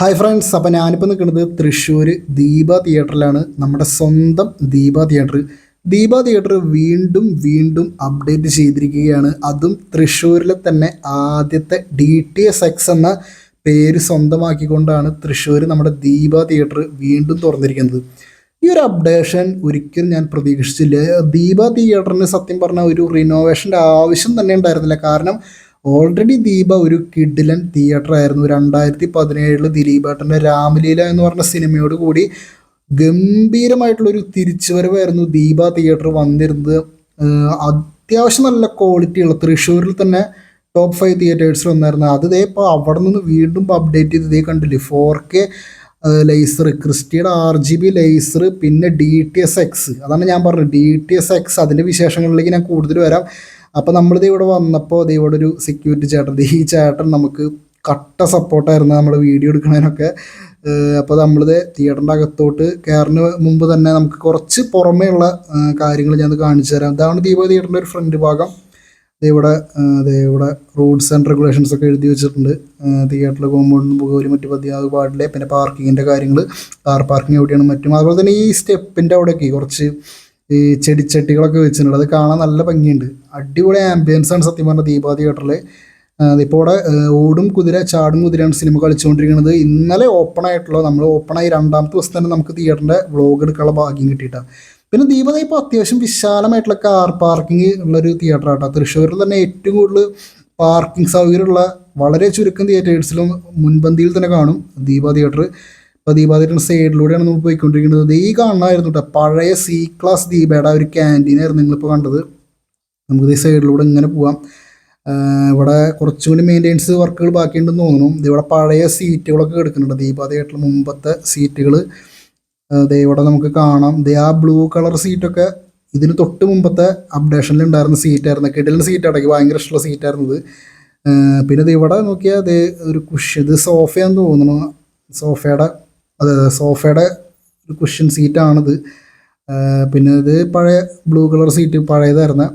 Hi friends, അപ്പോൾ ഞാനിപ്പോൾ നിൽക്കുന്നത് തൃശ്ശൂർ ദീപ തിയേറ്ററിലാണ്. നമ്മുടെ സ്വന്തം ദീപ തിയേറ്റർ. ദീപ തിയേറ്റർ വീണ്ടും വീണ്ടും അപ്ഡേറ്റ് ചെയ്തിരിക്കുകയാണ്. അതും തൃശ്ശൂരിലെ തന്നെ ആദ്യത്തെ DTSX എന്ന പേര് സ്വന്തമാക്കിക്കൊണ്ടാണ് തൃശ്ശൂർ നമ്മുടെ ദീപ തിയേറ്റർ വീണ്ടും തുറന്നിരിക്കുന്നത്. ഈ ഒരു അപ്ഡേഷൻ ഒരിക്കലും ഞാൻ പ്രതീക്ഷിച്ചില്ല. ദീപ തിയേറ്ററിന് സത്യം പറഞ്ഞാൽ ഒരു റിനോവേഷൻ്റെ ആവശ്യം തന്നെ ഉണ്ടായിരുന്നില്ല. കാരണം ഓൾറെഡി ദീപ ഒരു കിഡിലൻ തിയേറ്റർ ആയിരുന്നു. 2017 ദിലീപേട്ടൻ്റെ രാമലീല എന്ന് പറഞ്ഞ സിനിമയോട് കൂടി ഗംഭീരമായിട്ടുള്ളൊരു തിരിച്ചുവരവായിരുന്നു ദീപ തിയേറ്റർ വന്നിരുന്നത്. അത്യാവശ്യം നല്ല ക്വാളിറ്റിയുള്ള തൃശ്ശൂരിൽ തന്നെ ടോപ്പ് 5 തിയേറ്റേഴ്സിൽ ഒന്നായിരുന്നു. അത് ഇതേ ഇപ്പോൾ അവിടെ നിന്ന് വീണ്ടും അപ്ഡേറ്റ് ചെയ്ത് ഇതേ കണ്ടില്ലേ, 4K ലേസർ, ക്രിസ്റ്റിയുടെ RGB ലേസർ, പിന്നെ DTSX. അതാണ് ഞാൻ പറഞ്ഞത്, DTSX. അതിൻ്റെ വിശേഷങ്ങളിലേക്ക് ഞാൻ കൂടുതൽ വരാം. അപ്പോൾ നമ്മളിത് ഇവിടെ വന്നപ്പോൾ ഇവിടെ ഒരു സെക്യൂരിറ്റി ചേട്ടൻ, ഈ ചേട്ടൻ നമുക്ക് കട്ട സപ്പോർട്ടായിരുന്നു നമ്മൾ വീഡിയോ എടുക്കുന്നതിനൊക്കെ. അപ്പോൾ നമ്മളിത് തിയേറ്ററിൻ്റെ അകത്തോട്ട് കയറുന്ന മുമ്പ് തന്നെ നമുക്ക് കുറച്ച് പുറമേ ഉള്ള കാര്യങ്ങൾ ഞാൻ കാണിച്ചു തരാം. ഇതാണ് ദീപ തിയേറ്ററിൻ്റെ ഒരു ഫ്രണ്ട് ഭാഗം. ഇവിടെ റൂൾസ് ആൻഡ് റെഗുലേഷൻസ് ഒക്കെ എഴുതി വെച്ചിട്ടുണ്ട്. തിയേറ്ററിൽ കോമ്പൗണ്ടിന് പോലും മറ്റു പതിയാതെ പാടില്ല. പിന്നെ പാർക്കിങ്ങിൻ്റെ കാര്യങ്ങൾ, കാർ പാർക്കിംഗ് എവിടെയാണ് മറ്റും. അതുപോലെ തന്നെ ഈ സ്റ്റെപ്പിൻ്റെ അവിടെയൊക്കെ കുറച്ച് ഈ ചെടിച്ചട്ടികളൊക്കെ വെച്ചിട്ടുണ്ട്. അത് കാണാൻ നല്ല ഭംഗിയുണ്ട്. അടിപൊളി ആംബിയൻസ് ആണ് സത്യം പറഞ്ഞ ദീപ തിയേറ്ററിൽ. ഇപ്പോൾ ഇവിടെ ഓടും കുതിര ചാടും കുതിരയാണ് സിനിമ കളിച്ചുകൊണ്ടിരിക്കുന്നത്. ഇന്നലെ നമ്മൾ ഓപ്പണായി 2ാമത്തെ ദിവസം തന്നെ നമുക്ക് തിയേറ്ററിൻ്റെ വ്ളോഗ് എടുക്കാനുള്ള ഭാഗ്യം കിട്ടിയിട്ടാണ്. പിന്നെ ദീപ ഇപ്പോൾ അത്യാവശ്യം വിശാലമായിട്ടുള്ള കാർ പാർക്കിംഗ് ഉള്ളൊരു തിയേറ്റർ ആട്ടോ. തൃശ്ശൂരിൽ തന്നെ ഏറ്റവും കൂടുതൽ പാർക്കിംഗ് സൗകര്യമുള്ള വളരെ ചുരുക്കം തിയേറ്റേഴ്സിലും മുൻപന്തിയിൽ തന്നെ കാണും ദീപ തിയേറ്റർ. അപ്പോൾ ദീപ തിയേറ്ററിൻ്റെ സൈഡിലൂടെയാണ് നമ്മൾ പോയിക്കൊണ്ടിരിക്കുന്നത്. ഈ കാണണമായിരുന്നു കേട്ടോ, പഴയ C-ക്ലാസ് ദീപയുടെ ഒരു ക്യാൻറ്റീനായിരുന്നു നിങ്ങളിപ്പോൾ കണ്ടത്. നമുക്ക് ഈ സൈഡിലൂടെ ഇങ്ങനെ പോവാം. ഇവിടെ കുറച്ചും കൂടി മെയിൻ്റെനൻസ് വർക്കുകൾ ബാക്കിയുണ്ടെന്ന് തോന്നുന്നു. ഇവിടെ പഴയ സീറ്റുകളൊക്കെ എടുക്കുന്നുണ്ട്, ദീപ തിയേറ്ററിൽ മുമ്പത്തെ സീറ്റുകൾ. ഇവിടെ നമുക്ക് കാണാം. ആ ബ്ലൂ കളർ സീറ്റൊക്കെ ഇതിന് തൊട്ട് മുമ്പത്തെ അപ്ഡേഷനിൽ ഉണ്ടായിരുന്ന സീറ്റായിരുന്നു. കിടലിന് സീറ്റ് അടക്കി ഭയങ്കര ഇഷ്ടമുള്ള സീറ്റായിരുന്നത്. പിന്നെ ഇവിടെ നോക്കിയാൽ ഒരു ഇത് സോഫയാന്ന് തോന്നുന്നു. സോഫയുടെ ഒരു കുഷ്യൻ സീറ്റാണിത്. പിന്നെ ഇത് പഴയ ബ്ലൂ കളർ സീറ്റ് പഴയതായിരുന്ന.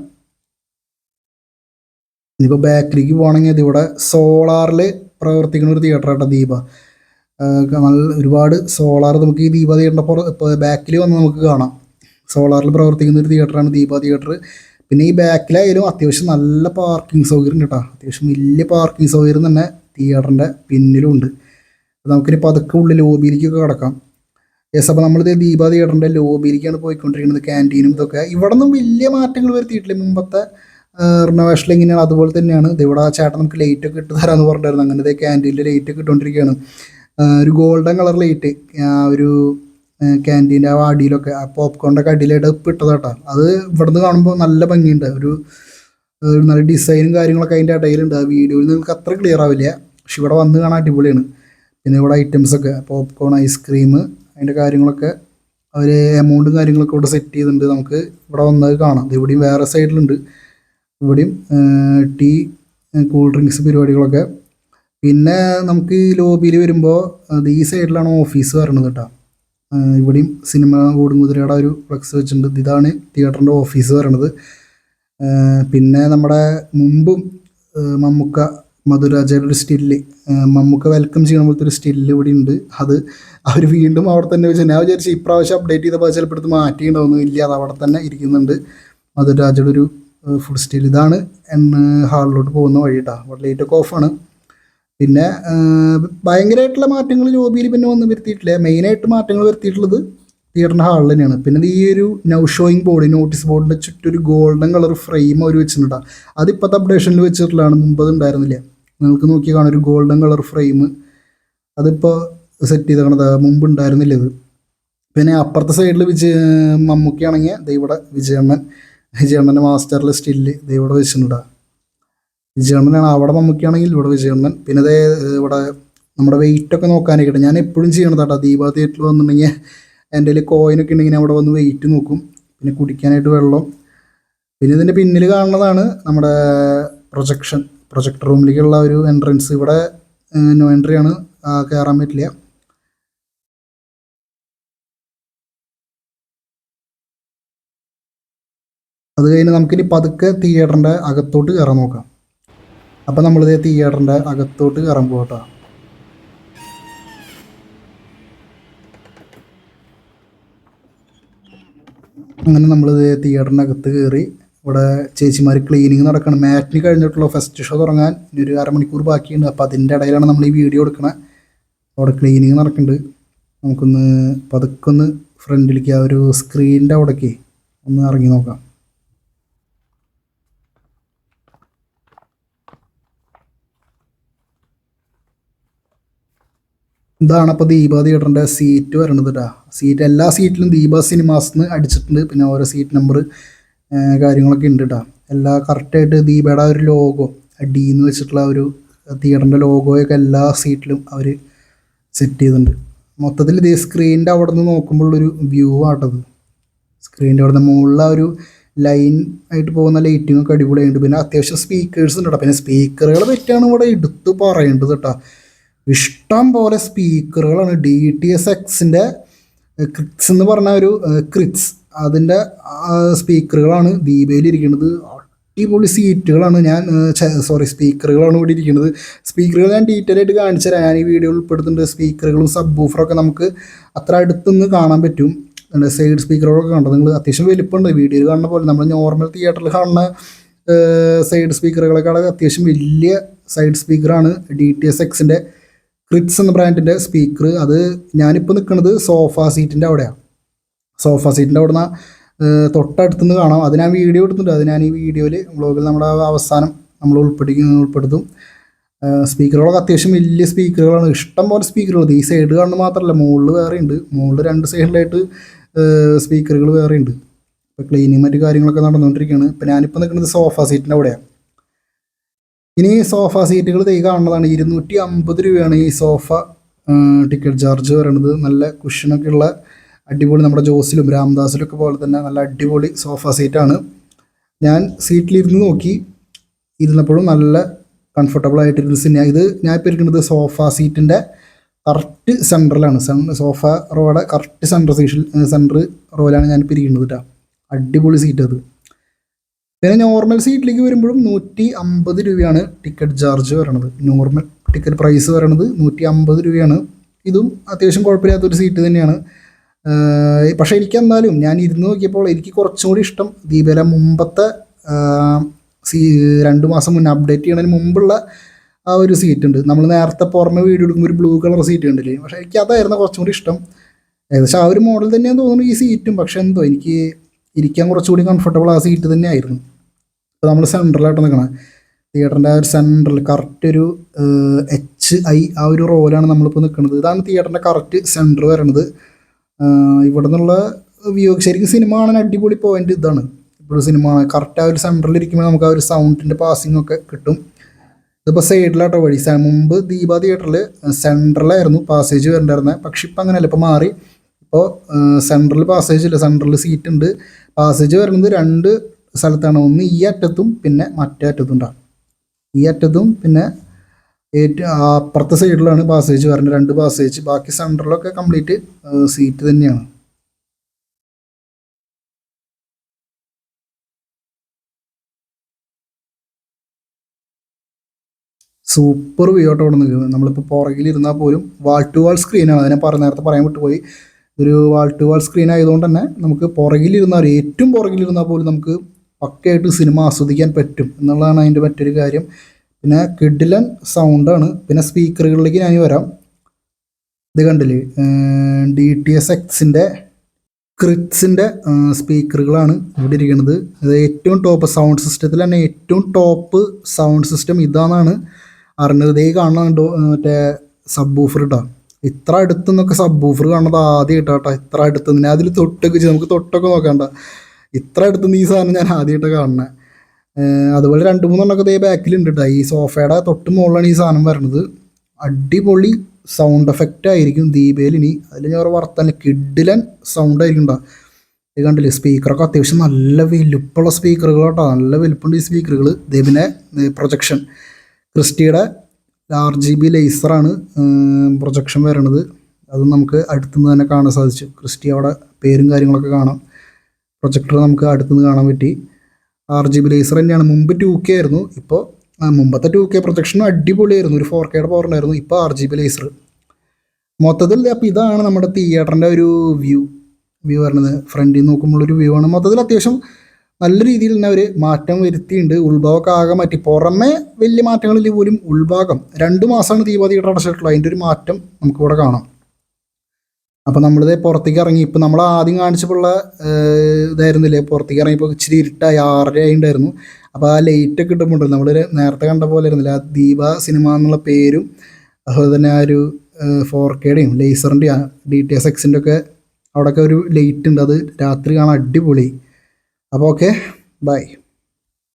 ഇതിപ്പോൾ ബാക്കിലേക്ക് പോകണമെങ്കിൽ ഇതിവിടെ സോളാറിൽ പ്രവർത്തിക്കുന്ന ഒരു തിയേറ്റർ ആട്ടോ ദീപ. ഒരുപാട് സോളാർ നമുക്ക് ഈ ദീപ തിയേറ്ററിൻ്റെ ബാക്കിൽ വന്ന് നമുക്ക് കാണാം. സോളാറിൽ പ്രവർത്തിക്കുന്ന ഒരു തിയേറ്ററാണ് ദീപ തിയേറ്റർ. പിന്നെ ഈ ബാക്കിലായാലും അത്യാവശ്യം നല്ല പാർക്കിംഗ് സൗകര്യം ഉണ്ട് കേട്ടോ. അത്യാവശ്യം വലിയ പാർക്കിംഗ് സൗകര്യം തന്നെ തിയേറ്ററിൻ്റെ പിന്നിലും ഉണ്ട്. നമുക്കിനി പതുക്കെ ഉള്ളിൽ ലോബിയിലേക്കൊക്കെ കിടക്കാം. അപ്പോൾ നമ്മളിത് ദീപ തിയേറ്ററിൻ്റെ ലോബിയിലേക്കാണ് പോയിക്കൊണ്ടിരിക്കുന്നത്. ക്യാൻറ്റീനും ഇതൊക്കെ ഇവിടെ നിന്നും വലിയ മാറ്റങ്ങൾ വരുത്തിയിട്ടില്ല. മുമ്പത്തെ റിനോവേഷനിൽ എങ്ങനെയാണ് അതുപോലെ തന്നെയാണ്. ഇവിടെ ചേട്ടൻ നമുക്ക് ലൈറ്റൊക്കെ ഇട്ട് തരാമെന്ന് പറഞ്ഞിട്ടായിരുന്നു. അങ്ങനെ ക്യാൻറ്റീനിൽ ലൈറ്റൊക്കെ ഇട്ടുകൊണ്ടിരിക്കുകയാണ്. ഒരു ഗോൾഡൻ കളർ ലൈറ്റ് ഒരു ക്യാൻറ്റീൻ്റെ അടിയിലൊക്കെ പോപ്കോണിൻ്റെ അടിയിലായിട്ട് ഇട്ടതാട്ടോ. അത് ഇവിടുന്ന് കാണുമ്പോൾ നല്ല ഭംഗിയുണ്ട്. ഒരു നല്ല ഡിസൈനും കാര്യങ്ങളൊക്കെ അതിൻ്റെ ഇടയിലുണ്ട്. ആ വീഡിയോയിൽ നിങ്ങൾക്ക് അത്ര ക്ലിയർ ആവില്ല, പക്ഷെ ഇവിടെ വന്ന് കാണാൻ അടിപൊളിയാണ്. പിന്നെ ഇവിടെ ഐറ്റംസൊക്കെ പോപ്കോൺ, ഐസ്ക്രീം, അതിൻ്റെ കാര്യങ്ങളൊക്കെ അവർ എമൗണ്ടും കാര്യങ്ങളൊക്കെ ഇവിടെ സെറ്റ് ചെയ്തിട്ടുണ്ട്. നമുക്ക് ഇവിടെ വന്നത് കാണാം. ഇവിടെയും വേറെ സൈഡിലുണ്ട്. ഇവിടെയും ടീ, കൂൾ ഡ്രിങ്ക്സ് പരിപാടികളൊക്കെ. പിന്നെ നമുക്ക് ഈ ലോബിയിൽ വരുമ്പോൾ ഈ സൈഡിലാണ് ഓഫീസ് വരണത് കേട്ടോ. ഇവിടെയും സിനിമ ഓടും കുതിരയുടെ ഒരു ഫ്ലക്സ് വെച്ചിട്ടുണ്ട്. ഇതാണ് തിയേറ്ററിൻ്റെ ഓഫീസ് വരണത്. പിന്നെ നമ്മുടെ മുമ്പും മമ്മൂക്ക മധുരാജയുടെ ഒരു സ്റ്റില്ല്, മമ്മൂക്ക വെൽക്കം ചെയ്യണ പോലത്തെ ഒരു സ്റ്റില്ല് ഇവിടെ ഉണ്ട്. അത് അവർ വീണ്ടും അവിടെ തന്നെ വെച്ച് ഞാൻ വിചാരിച്ചു ഇപ്രാവശ്യം അപ്ഡേറ്റ് ചെയ്തപ്പോൾ ചിലപ്പോൾ എടുത്ത് മാറ്റിയിട്ടുണ്ടാവുന്നു. ഇല്ല, അത് അവിടെ തന്നെ ഇരിക്കുന്നുണ്ട് മധുരാജയുടെ ഒരു ഫുഡ് സ്റ്റിൽ. ഇതാണ് ഹാളിലോട്ട് പോകുന്ന വഴി കേട്ടോ. അവിടെ ലൈറ്റൊക്കെ ഓഫാണ്. പിന്നെ ഭയങ്കരമായിട്ടുള്ള മാറ്റങ്ങൾ ലോബിയിൽ പിന്നെ വന്ന് വരുത്തിയിട്ടില്ല. മെയിനായിട്ട് മാറ്റങ്ങൾ വരുത്തിയിട്ടുള്ളത് തിയേറ്ററിൻ്റെ ഹാളിൽ തന്നെയാണ്. പിന്നെ ഈ ഒരു നൗ ഷോയിങ് ബോർഡ്, നോട്ടീസ് ബോർഡിൻ്റെ ചുറ്റും ഒരു ഗോൾഡൻ കളർ ഫ്രെയിം അവർ വെച്ചിട്ടുണ്ടാ. അതിപ്പോഴത്തെ അപ്ഡേഷനിൽ വെച്ചിട്ടുള്ളതാണ്, മുമ്പത് ഉണ്ടായിരുന്നില്ല. നിങ്ങൾക്ക് നോക്കി കാണാം, ഒരു ഗോൾഡൻ കളർ ഫ്രെയിം. അതിപ്പോൾ സെറ്റ് ചെയ്തേക്കണത്, മുമ്പ് ഉണ്ടായിരുന്നില്ല ഇത്. പിന്നെ അപ്പുറത്തെ സൈഡിൽ മമ്മൂക്കയാണെങ്കിൽ ഇവിടെ വിജയണ്ണൻ്റെ മാസ്റ്ററിൽ സ്റ്റില്ല് ഇവിടെ വെച്ചിട്ടുണ്ടാ. വിജയണ്ണനാണ് അവിടെ, മമ്മൂക്കയാണെങ്കിൽ ഇവിടെ വിജയണ്ണൻ. പിന്നെ ഇവിടെ നമ്മുടെ വെയിറ്റൊക്കെ നോക്കാനായിട്ട് ഞാൻ എപ്പോഴും ചെയ്യണത് കേട്ടോ. ദീപ തിയേറ്ററിൽ വന്നിട്ടുണ്ടെങ്കിൽ എൻ്റെ കയ്യിൽ കോയിനൊക്കെ ഉണ്ടെങ്കിൽ അവിടെ വന്ന് വെയിറ്റ് നോക്കും. പിന്നെ കുടിക്കാനായിട്ട് വെള്ളം. പിന്നെ ഇതിൻ്റെ പിന്നിൽ കാണുന്നതാണ് നമ്മുടെ പ്രൊജക്ടർ റൂമിലേക്കുള്ള ഒരു എൻട്രൻസ്. ഇവിടെ നോ എൻട്രി ആണ്, കയറാൻ പറ്റില്ല. അത് കഴിഞ്ഞ് നമുക്കിനി പതുക്കെ തിയേറ്ററിൻ്റെ അകത്തോട്ട് കയറാൻ നോക്കാം. അപ്പോൾ നമ്മളിത് തിയേറ്ററിൻ്റെ അകത്തോട്ട് കയറാൻ പോകട്ടോ. അങ്ങനെ നമ്മൾ തിയേറ്ററിനകത്ത് കയറി. ഇവിടെ ചേച്ചിമാർ ക്ലീനിങ് നടക്കണം. മാറ്റിന് കഴിഞ്ഞിട്ടുള്ള ഫസ്റ്റ് ഷോ തുടങ്ങാൻ ഇനി ഒരു അരമണിക്കൂർ ബാക്കിയുണ്ട്. അപ്പോൾ അതിൻ്റെ ഇടയിലാണ് നമ്മൾ ഈ വീഡിയോ എടുക്കണത്. അവിടെ ക്ലീനിങ് നടക്കുന്നുണ്ട്. നമുക്കൊന്ന് പതുക്കെ ഒന്ന് ഫ്രണ്ടിലേക്ക് ആ ഒരു സ്ക്രീനിൻ്റെ അവിടേക്ക് ഒന്ന് ഇറങ്ങി നോക്കാം. ഇതാണ് അപ്പോൾ ദീപ തിയേറ്ററിൻ്റെ സീറ്റ് വരണത് കേട്ടോ. സീറ്റ് എല്ലാ സീറ്റിലും ദീപ സിനിമാസ് അടിച്ചിട്ടുണ്ട്. പിന്നെ ഓരോ സീറ്റ് നമ്പർ കാര്യങ്ങളൊക്കെ ഉണ്ട് കേട്ടോ. എല്ലാ കറക്റ്റായിട്ട് ദീപയുടെ ഒരു ലോഗോ ഡി എന്ന് വെച്ചിട്ടുള്ള ഒരു തിയേറ്ററിൻ്റെ ലോഗോയൊക്കെ എല്ലാ സീറ്റിലും അവർ സെറ്റ് ചെയ്തിട്ടുണ്ട്. മൊത്തത്തിൽ ഇത് സ്ക്രീനിൻ്റെ അവിടെ നിന്ന് നോക്കുമ്പോഴൊരു വ്യൂ ആട്ടത്. സ്ക്രീനിൻ്റെ അവിടെ നിന്ന് മുകളിൽ ആ ഒരു ലൈൻ ആയിട്ട് പോകുന്ന ലൈറ്റിങ്ങൊക്കെ അടിപൊളിയായിട്ട്. പിന്നെ അത്യാവശ്യം സ്പീക്കേഴ്സ് ഉണ്ട് കേട്ടോ. പിന്നെ സ്പീക്കറുകൾ പറ്റിയാണ് ഇവിടെ എടുത്ത് പറയേണ്ടത് കേട്ടോ. ഇഷ്ടം പോലെ സ്പീക്കറുകളാണ്. DTS-Xൻ്റെ ക്രിക്സ് എന്ന് പറഞ്ഞ ഒരു ക്രിക്സ് അതിൻ്റെ സ്പീക്കറുകളാണ് ദീപയിലിരിക്കുന്നത്. അടിപൊളി സീറ്റുകളാണ്. സ്പീക്കറുകളാണ് ഇവിടെ ഇരിക്കുന്നത്. സ്പീക്കറുകൾ ഞാൻ ഡീറ്റെയിൽ ആയിട്ട് കാണിച്ചു തരാം. ഞാൻ ഈ വീഡിയോ ഉൾപ്പെടുത്തുന്നുണ്ട്. സ്പീക്കറുകളും സബ് വൂഫറൊക്കെ നമുക്ക് അത്ര അടുത്തുനിന്ന് കാണാൻ പറ്റും. സൈഡ് സ്പീക്കറുകളൊക്കെ കണ്ടത് നിങ്ങൾ അത്യാവശ്യം വലിപ്പമുണ്ട്. വീഡിയോയിൽ കാണുന്ന പോലെ നമ്മൾ നോർമൽ തിയേറ്ററിൽ കാണുന്ന സൈഡ് സ്പീക്കറുകളെക്കാളൊക്കെ അത്യാവശ്യം വലിയ സൈഡ് സ്പീക്കറാണ് DTS-Xൻ്റെ ക്രിക്സ് എന്ന ബ്രാൻഡിൻ്റെ സ്പീക്കർ. അത് ഞാനിപ്പോൾ നിൽക്കുന്നത് സോഫ സീറ്റിൻ്റെ അവിടെയാണ്. സോഫ സീറ്റിൻ്റെ അവിടെ നിന്ന് തൊട്ടടുത്തുനിന്ന് കാണാം. അത് ഞാൻ വീഡിയോ എടുത്തിട്ടുണ്ട്. അത് ഞാൻ ഈ വീഡിയോയിൽ വ്ളോഗിൽ നമ്മുടെ അവസാനം നമ്മൾ ഉൾപ്പെടുത്തും. സ്പീക്കറുകളൊക്കെ അത്യാവശ്യം വലിയ സ്പീക്കറുകളാണ്. ഇഷ്ടം പോലെ സ്പീക്കറുകൾ. ഈ സൈഡ് കാണുന്നത് മാത്രമല്ല, മുകളിൽ വേറെ ഉണ്ട്. മുകളിൽ 2 സൈഡിലായിട്ട് സ്പീക്കറുകൾ വേറെ ഉണ്ട്. ഇപ്പോൾ ക്ലീനിങ് മറ്റു കാര്യങ്ങളൊക്കെ നടന്നുകൊണ്ടിരിക്കുകയാണ്. ഇപ്പോൾ ഞാനിപ്പോൾ നിൽക്കുന്നത് സോഫ സീറ്റിൻ്റെ അവിടെയാണ്. ഇനി സോഫ സീറ്റുകൾ കാണുന്നതാണ്. 250 രൂപയാണ് ഈ സോഫ ടിക്കറ്റ് ചാർജ് പറയുന്നത്. നല്ല കുഷനൊക്കെ ഉള്ള അടിപൊളി, നമ്മുടെ ജോസിലും രാംദാസിലൊക്കെ പോലെ തന്നെ നല്ല അടിപൊളി സോഫ സീറ്റാണ്. ഞാൻ സീറ്റിലിരുന്ന് നോക്കി, ഇരുന്നപ്പോഴും നല്ല കംഫർട്ടബിൾ ആയിട്ടിരുന്ന സിനിമ. ഇത് ഞാൻ ഇപ്പോൾ ഇരിക്കുന്നത് സോഫ സീറ്റിൻ്റെ കറക്റ്റ് സെൻറ്ററിലാണ്. സോഫ റോയുടെ കറക്റ്റ് സെൻറ്റർ റോയിലാണ് ഞാനിപ്പോൾ ഇരിക്കുന്നത് കേട്ടോ. അടിപൊളി സീറ്റ് അത്. പിന്നെ നോർമൽ സീറ്റിലേക്ക് വരുമ്പോഴും 150 രൂപയാണ് ടിക്കറ്റ് ചാർജ് വരണത്. നോർമൽ ടിക്കറ്റ് പ്രൈസ് വരണത് 150 രൂപയാണ്. ഇതും അത്യാവശ്യം കുഴപ്പമില്ലാത്തൊരു സീറ്റ് തന്നെയാണ്. പക്ഷേ എനിക്ക് എന്തായാലും ഞാൻ ഇരുന്ന് നോക്കിയപ്പോൾ എനിക്ക് കുറച്ചും കൂടി ഇഷ്ടം ദീപയിലെ മുമ്പത്തെ 2 മാസം മുന്നേ അപ്ഡേറ്റ് ചെയ്യുന്നതിന് മുമ്പുള്ള ആ ഒരു സീറ്റ് ഉണ്ട്. നമ്മൾ നേരത്തെ പുറമെ വീഡിയോ എടുക്കുമ്പോൾ ഒരു ബ്ലൂ കളർ സീറ്റ് ഉണ്ടല്ലേ. പക്ഷേ എനിക്ക് അതായിരുന്നു കുറച്ചും കൂടി ഇഷ്ടം. ഏകദേശം ആ ഒരു മോഡൽ തന്നെയാണ് തോന്നുന്നു ഈ സീറ്റും. പക്ഷേ എന്തോ എനിക്ക് ഇരിക്കാൻ കുറച്ചുകൂടി കംഫർട്ടബിൾ ആ സീറ്റ് തന്നെയായിരുന്നു. ഇപ്പോൾ നമ്മൾ സെൻട്രലായിട്ട് നിൽക്കണം. തിയേറ്ററിൻ്റെ ആ ഒരു സെൻട്രൽ കറക്റ്റ് ഒരു HI ആ ഒരു റോലാണ് നമ്മളിപ്പോൾ നിൽക്കുന്നത്. ഇതാണ് തിയേറ്ററിൻ്റെ കറക്റ്റ് സെൻറ്റർ വരണത്. ഇവിടെ നിന്നുള്ള വ്യൂ ശരിക്കും സിനിമ കാണാൻ അടിപൊളി പോയിന്റ് ഇതാണ്. ഇപ്പോൾ സിനിമ കറക്റ്റ് ആ ഒരു സെൻറ്ററിൽ ഇരിക്കുമ്പോൾ നമുക്ക് ആ ഒരു സൗണ്ടിൻ്റെ പാസിംഗ് ഒക്കെ കിട്ടും. ഇതിപ്പോൾ സൈഡിലാട്ടോ വഴി. മുമ്പ് ദീപ തിയേറ്ററിൽ സെൻട്രലായിരുന്നു പാസേജ് വരണ്ടായിരുന്നത്. പക്ഷെ ഇപ്പം അങ്ങനെയല്ല, ഇപ്പോൾ മാറി. ഇപ്പോൾ സെൻട്രൽ പാസേജ് ഇല്ല, സെൻട്രൽ സീറ്റ് ഉണ്ട്. പാസേജ് വരുന്നത് 2 സ്ഥലത്താണ്. ഒന്ന് ഈ അറ്റത്തും പിന്നെ മറ്റേ അറ്റത്തും ഉണ്ടാകും. ഈ അറ്റത്തും പിന്നെ അപ്പുറത്തെ സൈഡിലാണ് പാസേജ് വരുന്നത്, 2 പാസേജ്. ബാക്കി സെൻട്രലൊക്കെ കംപ്ലീറ്റ് സീറ്റ് തന്നെയാണ്. സൂപ്പർ വ്യൂ ആയിട്ട് അവിടെ നിൽക്കുന്നത്. നമ്മളിപ്പോൾ പുറകിലിരുന്നാൽ പോലും വാൾ ടു വാൾ സ്ക്രീനാണ്. അതിനെ നേരത്തെ പറയാൻ വിട്ടുപോയി. ഒരു വാൾ ടു വാൾ സ്ക്രീൻ ആയതുകൊണ്ട് തന്നെ നമുക്ക് പുറകിലിരുന്നാൽ, ഏറ്റവും പുറകിലിരുന്നാൽ പോലും നമുക്ക് പക്കയായിട്ട് സിനിമ ആസ്വദിക്കാൻ പറ്റും എന്നുള്ളതാണ് അതിൻ്റെ മറ്റൊരു കാര്യം. പിന്നെ കിഡിലൻ സൗണ്ടാണ്. പിന്നെ സ്പീക്കറുകളിലേക്ക് ഞാൻ വരാം. ഇത് കണ്ടില്ലേ, DTS-Xൻ്റെ ക്രിക്സിൻ്റെ സ്പീക്കറുകളാണ് ഇവിടെ ഇരിക്കുന്നത്. ഇത് ഏറ്റവും ടോപ്പ് സൗണ്ട് സിസ്റ്റത്തിൽ തന്നെ ഏറ്റവും ടോപ്പ് സൗണ്ട് സിസ്റ്റം ഇതാണെന്നാണ് അറിഞ്ഞത്. ഇതേ കാണുന്നുണ്ടോ മറ്റേ സബ് വൂഫർ കേട്ടോ. ഇത്ര അടുത്തുനിന്നൊക്കെ സബ് വൂഫർ കാണുന്നത് ആദ്യമായിട്ടാട്ടോ. ഇത്ര അടുത്തുനിന്ന് അതിൽ തൊട്ടൊക്കെ നമുക്ക് തൊട്ടൊക്കെ നോക്കണ്ട. ഇത്ര അടുത്തുനിന്ന് ഈ സാധനം ഞാൻ ആദ്യമായിട്ടാണ് കാണുന്നത്. അതുപോലെ 2-3 ഇതേ ബാക്കിലുണ്ട് കേട്ടോ. ഈ സോഫയുടെ തൊട്ട് മുകളിലാണ് ഈ സാധനം വരുന്നത്. അടിപൊളി സൗണ്ട് എഫക്റ്റ് ആയിരിക്കും ദീപയിൽ. ഇനി അതിൽ ഞാൻ വർത്താനം കിഡിലൻ സൗണ്ട് ആയിരിക്കും കേട്ടോ. ഇത് കണ്ടില്ലേ, സ്പീക്കറൊക്കെ അത്യാവശ്യം നല്ല വലുപ്പമുള്ള സ്പീക്കറുകൾ കേട്ടോ. നല്ല വലുപ്പമുണ്ട് ഈ സ്പീക്കറുകൾ. പിന്നെ പ്രൊജക്ഷൻ ക്രിസ്റ്റിയുടെ RGB ലേസറാണ് പ്രൊജക്ഷൻ വരണത്. അത് നമുക്ക് അടുത്തുനിന്ന് തന്നെ കാണാൻ സാധിച്ചു. ക്രിസ്റ്റി അവിടെ പേരും കാര്യങ്ങളൊക്കെ കാണാം. പ്രൊജക്ടർ നമുക്ക് അടുത്തുനിന്ന് കാണാൻ പറ്റി. RGB ലേസർ തന്നെയാണ്. മുമ്പ് 2K ആയിരുന്നു. ഇപ്പോൾ മുമ്പത്തെ 2K പ്രൊജക്ഷനും അടിപൊളിയായിരുന്നു. ഒരു 4Kയുടെ പവർ ഉണ്ടായിരുന്നു. ഇപ്പോൾ RGB ലേസർ. മൊത്തത്തിൽ അപ്പോൾ ഇതാണ് നമ്മുടെ തിയേറ്ററിൻ്റെ ഒരു വ്യൂ. വ്യൂ വരുന്നത്. ഫ്രണ്ടിൽ നിന്ന് നോക്കുമ്പോഴൊരു വ്യൂ ആണ്. മൊത്തത്തിൽ അത്യാവശ്യം നല്ല രീതിയിൽ തന്നെ അവർ മാറ്റം വരുത്തിയിട്ടുണ്ട്. ഉൾഭാഗമൊക്കെ ആകെ മാറ്റി. പുറമെ വലിയ മാറ്റങ്ങളില്ല പോലും ഉൾഭാഗം 2 മാസമാണ് ദീപ തിയേറ്റർ അടച്ചിട്ടുള്ളത്. അതിൻ്റെ ഒരു മാറ്റം നമുക്കിവിടെ കാണാം. അപ്പോൾ നമ്മളിത് പുറത്തേക്ക് ഇറങ്ങി. ഇപ്പോൾ നമ്മൾ ആദ്യം കാണിച്ചപ്പോഴുള്ള ഇതായിരുന്നില്ലേ, പുറത്തേക്ക് ഇറങ്ങിയപ്പോൾ ഇച്ചിരി ഇരുട്ടായി 6:30 ഉണ്ടായിരുന്നു. അപ്പോൾ ആ ലൈറ്റൊക്കെ കിട്ടുമ്പോൾ നമ്മൾ നേരത്തെ കണ്ട പോലെ ആയിരുന്നില്ല, ആ ദീപ സിനിമ എന്നുള്ള പേരും അതുപോലെ തന്നെ ആ ഒരു 4Kയുടെയും ലേസറിൻ്റെയും DTS:Xൻ്റെ ഒക്കെ അവിടെയൊക്കെ ഒരു ലൈറ്റ് ഉണ്ട്. അത് രാത്രി കാണാൻ അടിപൊളി. അപ്പോൾ ഓക്കെ, ബൈ.